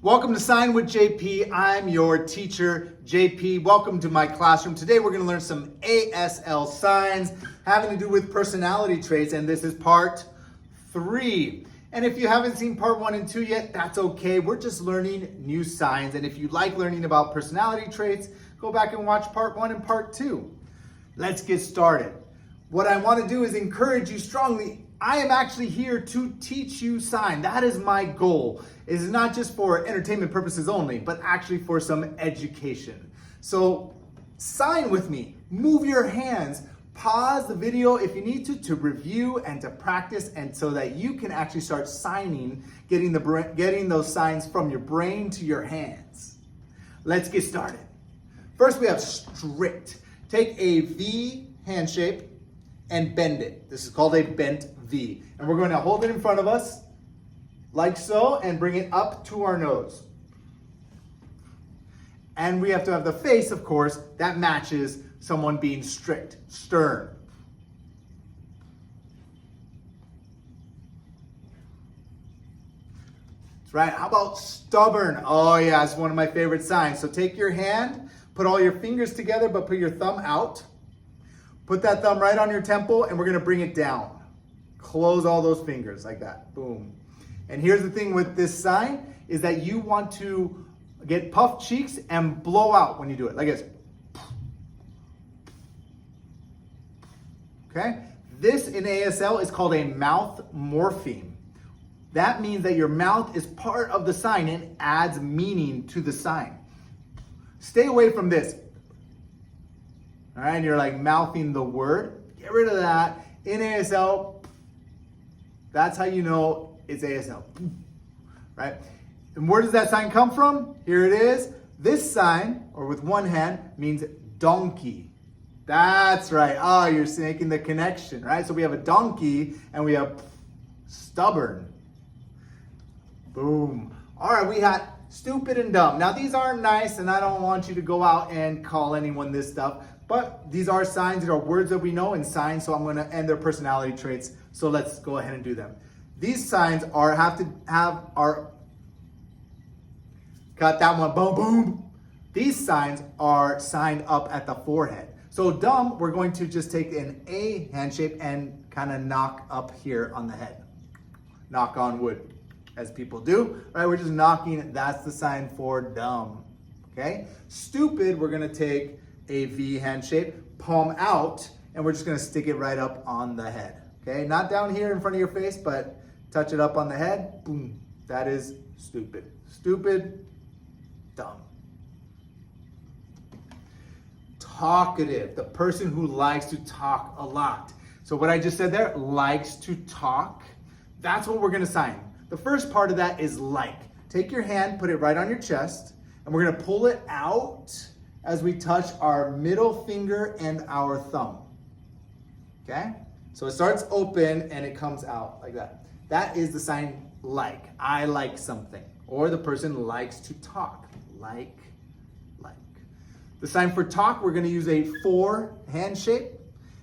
Welcome to Sign with JP. I'm your teacher, JP. Welcome to my classroom. Today we're going to learn some ASL signs having to do with personality traits, and this is part 3. And if you haven't seen part 1 and 2 yet, that's okay. We're just learning new signs, and if you like learning about personality traits, go back and watch part 1 and part 2. Let's get started. What I want to do is encourage you strongly. I am actually here to teach you sign. That is my goal. It is not just for entertainment purposes only, but actually for some education. So sign with me, move your hands, pause the video if you need to review and to practice, and so that you can actually start signing, getting those signs from your brain to your hands. Let's get started. First we have strict. Take a V hand shape and bend it. This is called a bent V. And we're going to hold it in front of us, like so, and bring it up to our nose. And we have to have the face, of course, that matches someone being strict, stern. That's right. How about stubborn? Oh yeah, it's one of my favorite signs. So take your hand, put all your fingers together, but put your thumb out. Put that thumb right on your temple, and we're going to bring it down. Close all those fingers like that. Boom. And here's the thing with this sign is that you want to get puffed cheeks and blow out when you do it, like this. Okay? This in ASL is called a mouth morpheme. That means that your mouth is part of the sign and adds meaning to the sign. Stay away from this. All right, and you're like mouthing the word. Get rid of that. In ASL, that's how you know it's ASL, right? And where does that sign come from? Here it is. This sign, or with one hand, means donkey. That's right. Oh, you're making the connection, right? So we have a donkey and we have stubborn. Boom. All right, we had stupid and dumb. Now these aren't nice, and I don't want you to go out and call anyone this stuff. But these are signs, these are words that we know and signs, so I'm going to end their personality traits. So let's go ahead and do them. These signs got that one, boom, boom. These signs are signed up at the forehead. So dumb, we're going to just take an A hand shape and kind of knock up here on the head. Knock on wood, as people do, right? We're just knocking, that's the sign for dumb, okay? Stupid, we're going to take a V hand shape, palm out, and we're just going to stick it right up on the head. Okay, not down here in front of your face, but touch it up on the head. Boom. That is stupid. Stupid, dumb. Talkative, the person who likes to talk a lot. So what I just said there, likes to talk, that's what we're going to sign. The first part of that is like. Take your hand, put it right on your chest, and we're going to pull it out as we touch our middle finger and our thumb. Okay? So it starts open and it comes out like that. That is the sign like. I like something. Or the person likes to talk. Like. The sign for talk, we're going to use a 4 hand shape,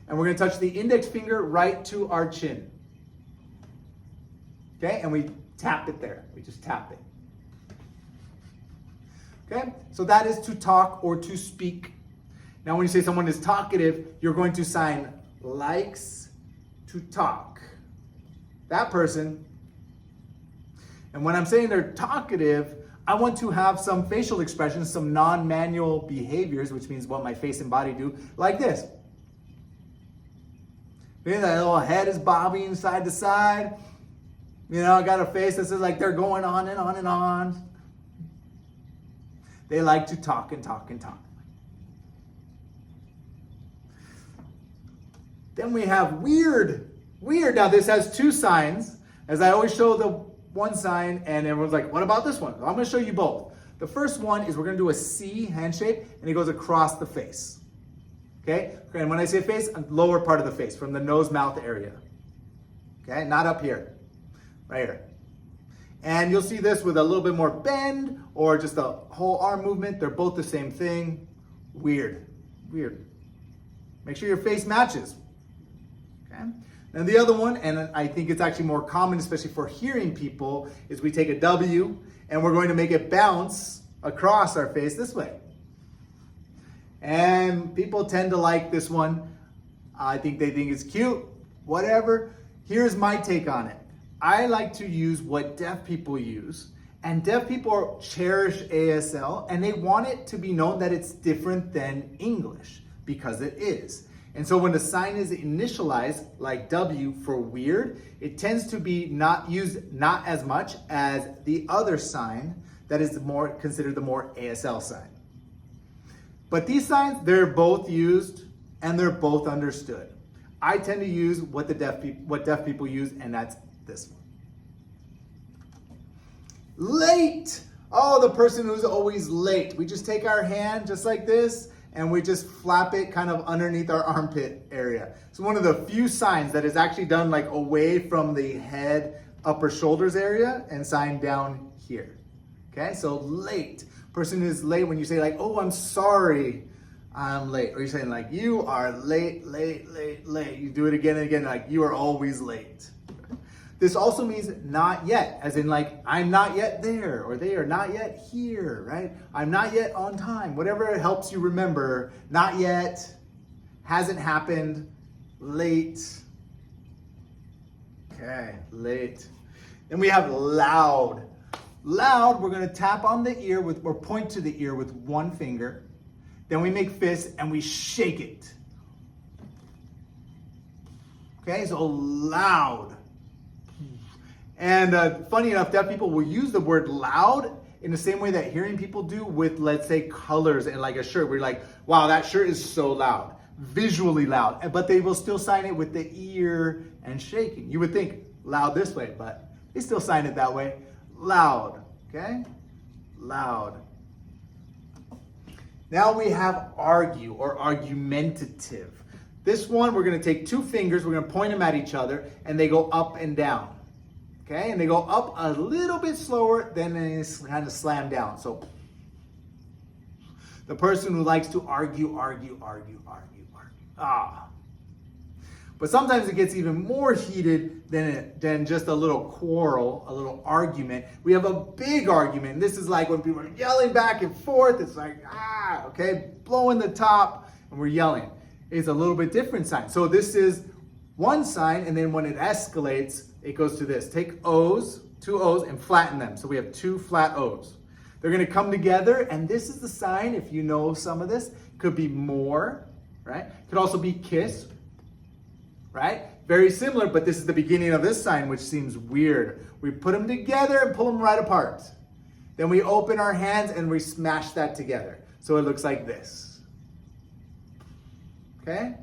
and we're going to touch the index finger right to our chin. Okay? And we tap it there. We just tap it. Okay, so that is to talk or to speak. Now, when you say someone is talkative, you're going to sign likes to talk. That person. And when I'm saying they're talkative, I want to have some facial expressions, some non-manual behaviors, which means what my face and body do, like this. Maybe that little head is bobbing side to side. You know, I got a face that says like they're going on and on and on. They like to talk and talk and talk. Then we have weird. Weird. Now this has 2 signs. As I always show the one sign, and everyone's like, what about this one? I'm going to show you both. The first one is we're going to do a C hand shape, and it goes across the face. Okay? And when I say face, lower part of the face, from the nose mouth area. Okay? Not up here. Right here. And you'll see this with a little bit more bend or just a whole arm movement. They're both the same thing. Weird. Weird. Make sure your face matches. Okay? And the other one, and I think it's actually more common, especially for hearing people, is we take a W And we're going to make it bounce across our face this way. And people tend to like this one. I think they think it's cute, whatever. Here's my take on it. I like to use what deaf people use. And deaf people cherish ASL and they want it to be known that it's different than English, because it is. And so when the sign is initialized, like W for weird, it tends to be not used not as much as the other sign that is considered the more ASL sign. But these signs, they're both used and they're both understood. I tend to use what deaf people use, and that's this one. Late. Oh, the person who's always late. We just take our hand just like this and we just flap it kind of underneath our armpit area. It's one of the few signs that is actually done like away from the head, upper shoulders area, and sign down here. Okay, so late. Person is late when you say like, oh, I'm sorry, I'm late. Or you're saying like, you are late, late, late, late. You do it again and again, like you are always late. This also means not yet, as in like, I'm not yet there, or they are not yet here, right? I'm not yet on time. Whatever helps you remember, not yet, hasn't happened, late. Okay, late. Then we have loud. Loud, we're gonna tap on the ear or point to the ear with one finger. Then we make fists and we shake it. Okay, so loud. And funny enough, deaf people will use the word loud in the same way that hearing people do with, let's say, colors and like a shirt. We're like, wow, that shirt is so loud, visually loud. But they will still sign it with the ear and shaking. You would think loud this way, but they still sign it that way. Loud, okay? Loud. Now we have argue or argumentative. This one, we're gonna take two fingers, we're gonna point them at each other, and they go up and down. Okay, and they go up a little bit slower, then they kind of slam down. So the person who likes to argue. But sometimes it gets even more heated than just a little quarrel, a little argument. We have a big argument. This is like when people are yelling back and forth. It's like, okay, blowing the top, and we're yelling. It's a little bit different sign. So this is one sign, and then when it escalates, it goes to this. Take O's, two O's, and flatten them. So we have two flat O's. They're gonna come together, and this is the sign, if you know some of this, could be more, right? Could also be kiss, right? Very similar, but this is the beginning of this sign, which seems weird. We put them together and pull them right apart. Then we open our hands and we smash that together. So it looks like this. Okay?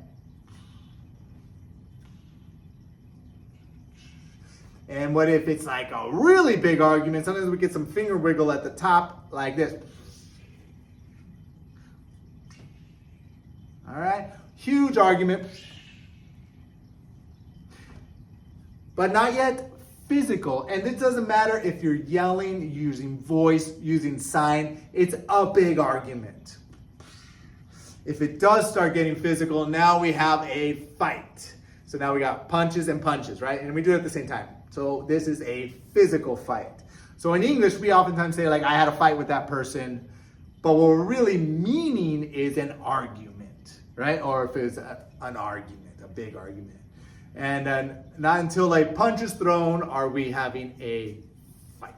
And what if it's like a really big argument? Sometimes we get some finger wiggle at the top like this. All right, huge argument. But not yet physical. And this doesn't matter if you're yelling, using voice, using sign, it's a big argument. If it does start getting physical, now we have a fight. So now we got punches and punches, right? And we do it at the same time. So this is a physical fight. So in English, we oftentimes say like, I had a fight with that person, but what we're really meaning is an argument, right? Or if it's an argument, a big argument. And then not until a punch is thrown are we having a fight.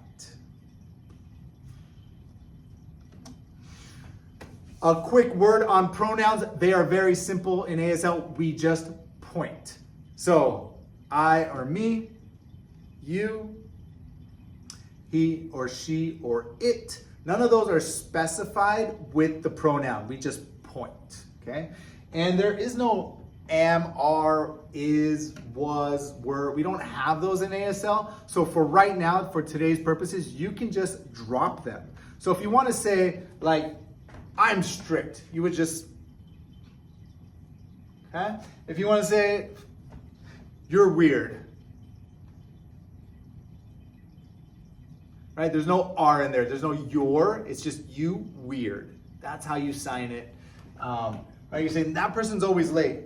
A quick word on pronouns. They are very simple in ASL. We just point. So I or me, you, he or she or it. None of those are specified with the pronoun. We just point, okay? And there is no am, are, is, was, were. We don't have those in ASL. So for right now, for today's purposes, you can just drop them. So if you want to say like, I'm strict, you would just, okay? If you want to say, you're weird, right? There's no R in there. There's no your. It's just you, weird. That's how you sign it. Right? You're saying that person's always late.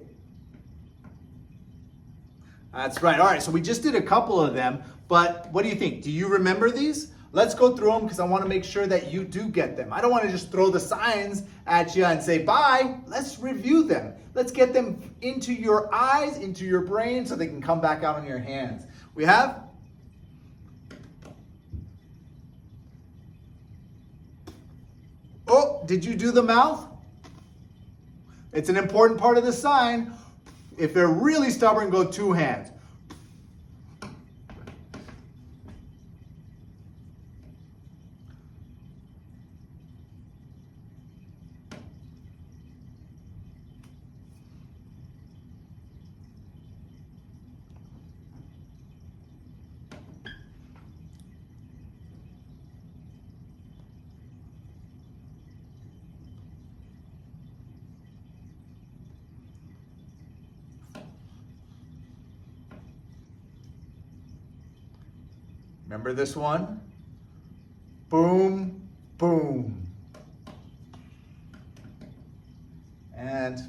That's right. All right. So we just did a couple of them, but what do you think? Do you remember these? Let's go through them because I want to make sure that you do get them. I don't want to just throw the signs at you and say bye. Let's review them. Let's get them into your eyes, into your brain, so they can come back out on your hands. We have oh, did you do the mouth? It's an important part of the sign. If they're really stubborn, go 2 hands. Remember this one? Boom, boom. And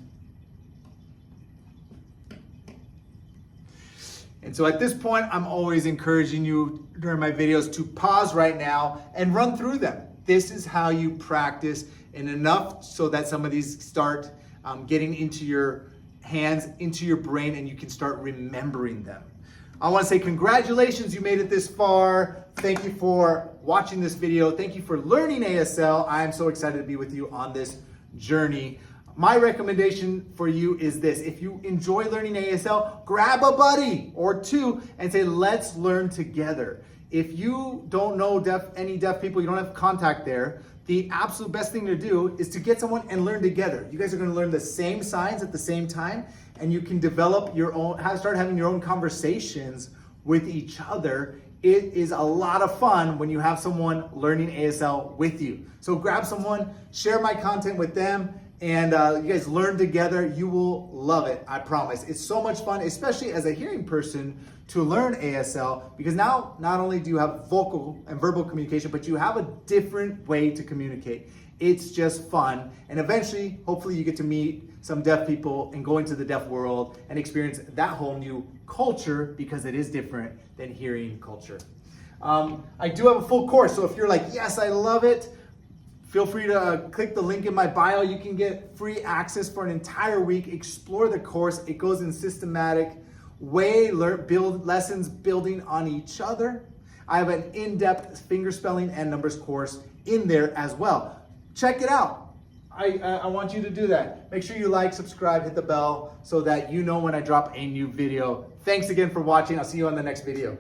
so at this point, I'm always encouraging you during my videos to pause right now and run through them. This is how you practice, and enough so that some of these start getting into your hands, into your brain, and you can start remembering them. I want to say congratulations, you made it this far. Thank you for watching this video. Thank you for learning ASL. I am so excited to be with you on this journey. My recommendation for you is this: if you enjoy learning ASL, grab a buddy or 2 and say, let's learn together. If you don't know any deaf people, you don't have contact there, the absolute best thing to do is to get someone and learn together. You guys are going to learn the same signs at the same time, and you can develop your own, start having your own conversations with each other. It is a lot of fun when you have someone learning ASL with you. So grab someone, share my content with them, and you guys learn together. You will love it, I promise. It's so much fun, especially as a hearing person, to learn ASL, because now not only do you have vocal and verbal communication, but you have a different way to communicate. It's just fun, and eventually, hopefully you get to meet some deaf people and go into the deaf world and experience that whole new culture, because it is different than hearing culture. I do have a full course, so if you're like, yes, I love it, feel free to click the link in my bio. You can get free access for an entire week. Explore the course. It goes in systematic way, build lessons building on each other. I have an in-depth finger spelling and numbers course in there as well. Check it out. I want you to do that. Make sure you like, subscribe, hit the bell so that you know when I drop a new video. Thanks again for watching. I'll see you on the next video.